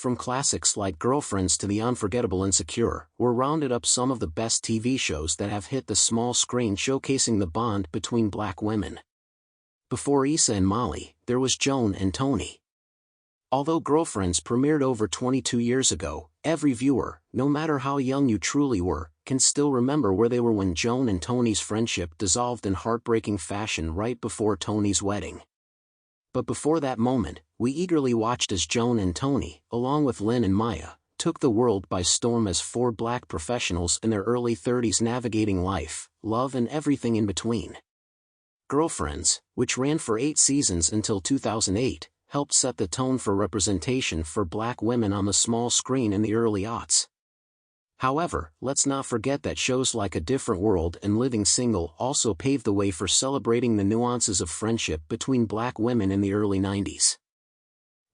from classics like Girlfriends to the unforgettable Insecure, were rounded up some of the best TV shows that have hit the small screen, showcasing the bond between black women. Before Issa and Molly, there was Joan and Tony. Although Girlfriends premiered over 22 years ago, every viewer, no matter how young you truly were, can still remember where they were when Joan and Tony's friendship dissolved in heartbreaking fashion right before Tony's wedding. But before that moment, we eagerly watched as Joan and Tony, along with Lynn and Maya, took the world by storm as four black professionals in their early 30s navigating life, love and everything in between. Girlfriends, which ran for 8 seasons until 2008, helped set the tone for representation for black women on the small screen in the early aughts. However, let's not forget that shows like A Different World and Living Single also paved the way for celebrating the nuances of friendship between black women in the early 90s.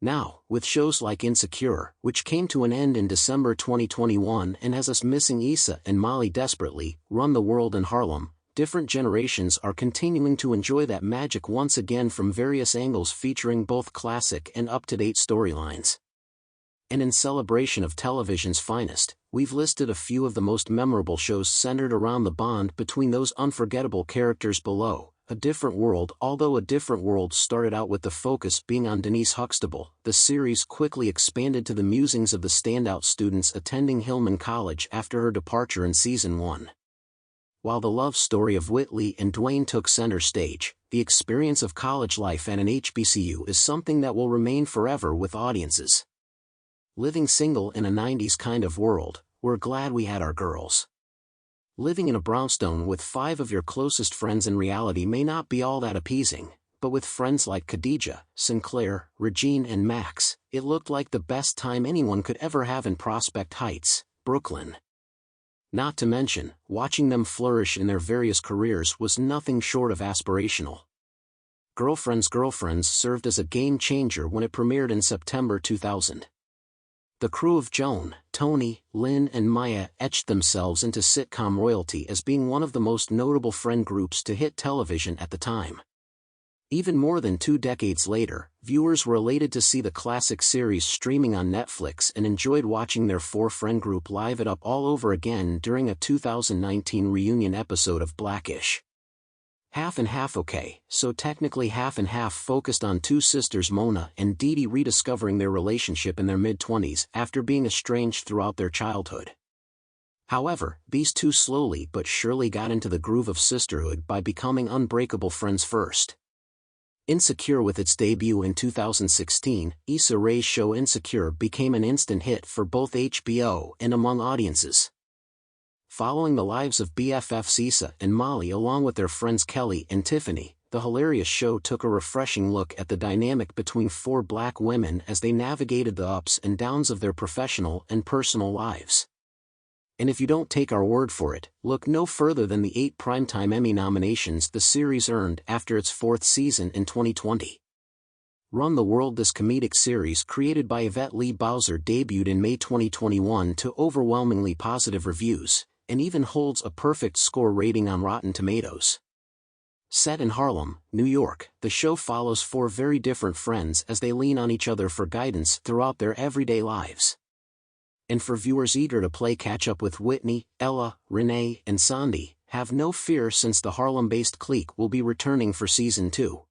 Now, with shows like Insecure, which came to an end in December 2021 and has us missing Issa and Molly desperately, Run the World and Harlem, different generations are continuing to enjoy that magic once again from various angles, featuring both classic and up-to-date storylines. And in celebration of television's finest, we've listed a few of the most memorable shows centered around the bond between those unforgettable characters below. A Different World. Although A Different World started out with the focus being on Denise Huxtable, the series quickly expanded to the musings of the standout students attending Hillman College after her departure in Season 1. While the love story of Whitley and Dwayne took center stage, the experience of college life at an HBCU is something that will remain forever with audiences. Living Single. In a 90s kind of world, we're glad we had our girls. Living in a brownstone with 5 of your closest friends in reality may not be all that appeasing, but with friends like Khadijah, Sinclair, Regine and Max, it looked like the best time anyone could ever have in Prospect Heights, Brooklyn. Not to mention, watching them flourish in their various careers was nothing short of aspirational. Girlfriends served as a game changer when it premiered in September 2000. The crew of Joan, Tony, Lynn and Maya etched themselves into sitcom royalty as being one of the most notable friend groups to hit television at the time. Even more than 2 decades later, viewers were elated to see the classic series streaming on Netflix and enjoyed watching their 4-friend group live it up all over again during a 2019 reunion episode of Blackish. Half and Half. Okay, so technically Half and Half focused on 2 sisters Mona and Dee Dee rediscovering their relationship in their mid-20s after being estranged throughout their childhood. However, these two slowly but surely got into the groove of sisterhood by becoming unbreakable friends first. Insecure. With its debut in 2016, Issa Rae's show Insecure became an instant hit for both HBO and among audiences. Following the lives of BFFs Issa and Molly along with their friends Kelly and Tiffany, the hilarious show took a refreshing look at the dynamic between 4 black women as they navigated the ups and downs of their professional and personal lives. And if you don't take our word for it, look no further than the 8 Primetime Emmy nominations the series earned after its 4th season in 2020. Run the World. This comedic series created by Yvette Lee Bowser debuted in May 2021 to overwhelmingly positive reviews, and even holds a perfect score rating on Rotten Tomatoes. Set in Harlem, New York, the show follows 4 very different friends as they lean on each other for guidance throughout their everyday lives. And for viewers eager to play catch-up with Whitney, Ella, Renee, and Sandy, have no fear since the Harlem-based clique will be returning for Season 2.